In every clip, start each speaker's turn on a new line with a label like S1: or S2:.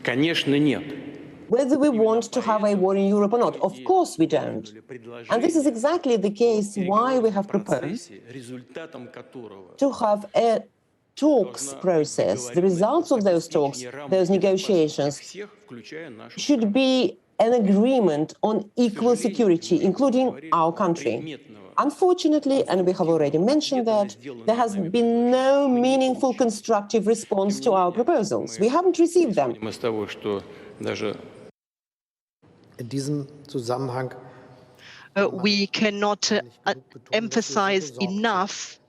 S1: Конечно, нет.
S2: Whether we want to have a war in Europe or not, of course we don't. And this is exactly the case why we have proposed to have a talks process. The results of those talks, those negotiations, should be an agreement on equal security, including our country. Unfortunately, and we have already mentioned that, there has been no meaningful constructive response to our proposals. We haven't received them.
S3: In diesem Zusammenhang
S4: we cannot emphasize enough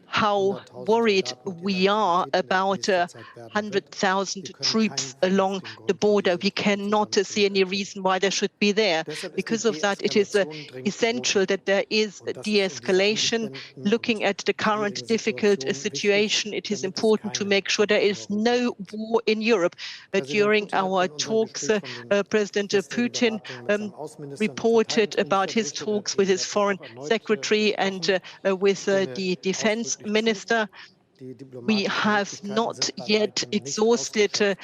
S4: how worried we are about 100,000 troops along the border. We cannot see any reason why they should be there. Because of that, it is essential that there is de-escalation. Looking at the current difficult situation, it is important to make sure there is no war in Europe. During our talks, President Putin reported about his talks with his foreign secretary and with the defense minister. We have not yet exhausted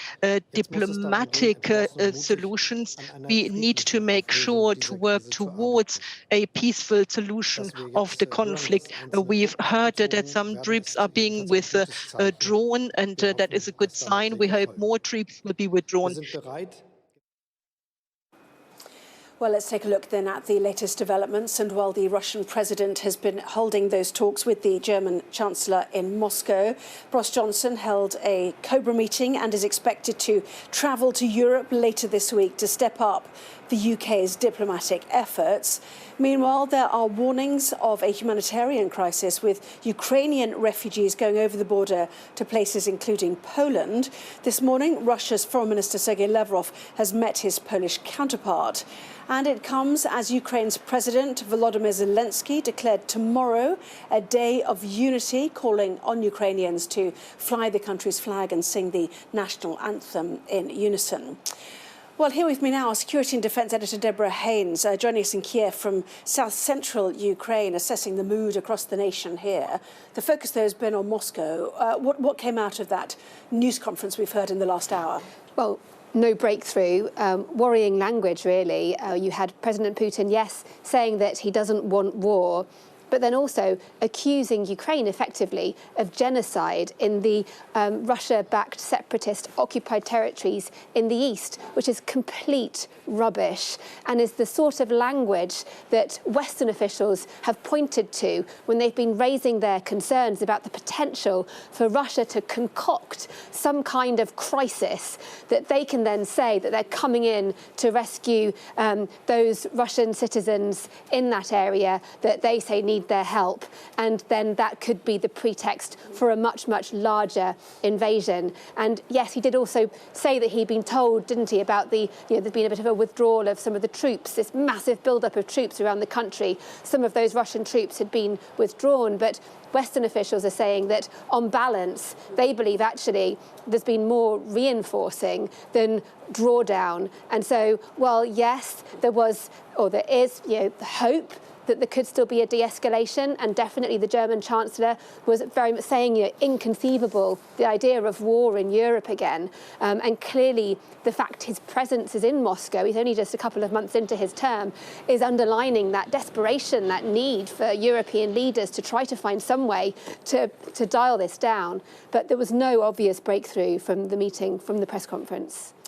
S4: diplomatic solutions. We need to make sure to work towards a peaceful solution of the conflict. We've heard that some troops are being withdrawn, and that is a good sign. We hope more troops will be withdrawn.
S5: Well, let's take a look then at the latest developments. And while the Russian president has been holding those talks with the German chancellor in Moscow, Boris Johnson held a Cobra meeting and is expected to travel to Europe later this week to step up the UK's diplomatic efforts. Meanwhile, there are warnings of a humanitarian crisis, with Ukrainian refugees going over the border to places including Poland. This morning, Russia's Foreign Minister Sergei Lavrov has met his Polish counterpart. And it comes as Ukraine's President Volodymyr Zelensky declared tomorrow a day of unity, calling on Ukrainians to fly the country's flag and sing the national anthem in unison. Well, here with me now, Security and Defence Editor Deborah Haynes, joining us in Kiev from south-central Ukraine, assessing the mood across the nation here. The focus, though, has been on Moscow. What came out of that news conference we've heard in the last hour?
S6: Well, no breakthrough, worrying language, really. You had President Putin, yes, saying that he doesn't want war, but then also accusing Ukraine effectively of genocide in the Russia-backed separatist occupied territories in the east, which is complete rubbish and is the sort of language that Western officials have pointed to when they've been raising their concerns about the potential for Russia to concoct some kind of crisis that they can then say that they're coming in to rescue those Russian citizens in that area that they say need their help, and then that could be the pretext for a much, much larger invasion. And yes, he did also say that he'd been told, didn't he, about the, there's been a bit of a withdrawal of some of the troops, this massive buildup of troops around the country. Some of those Russian troops had been withdrawn, but Western officials are saying that, on balance, they believe actually there's been more reinforcing than drawdown. And so, while yes, there was, or there is, the hope that there could still be a de-escalation, and definitely the German Chancellor was very much saying, inconceivable, the idea of war in Europe again. And clearly the fact his presence is in Moscow, he's only just a couple of months into his term, is underlining that desperation, that need for European leaders to try to find some way to dial this down. But there was no obvious breakthrough from the meeting, from the press conference.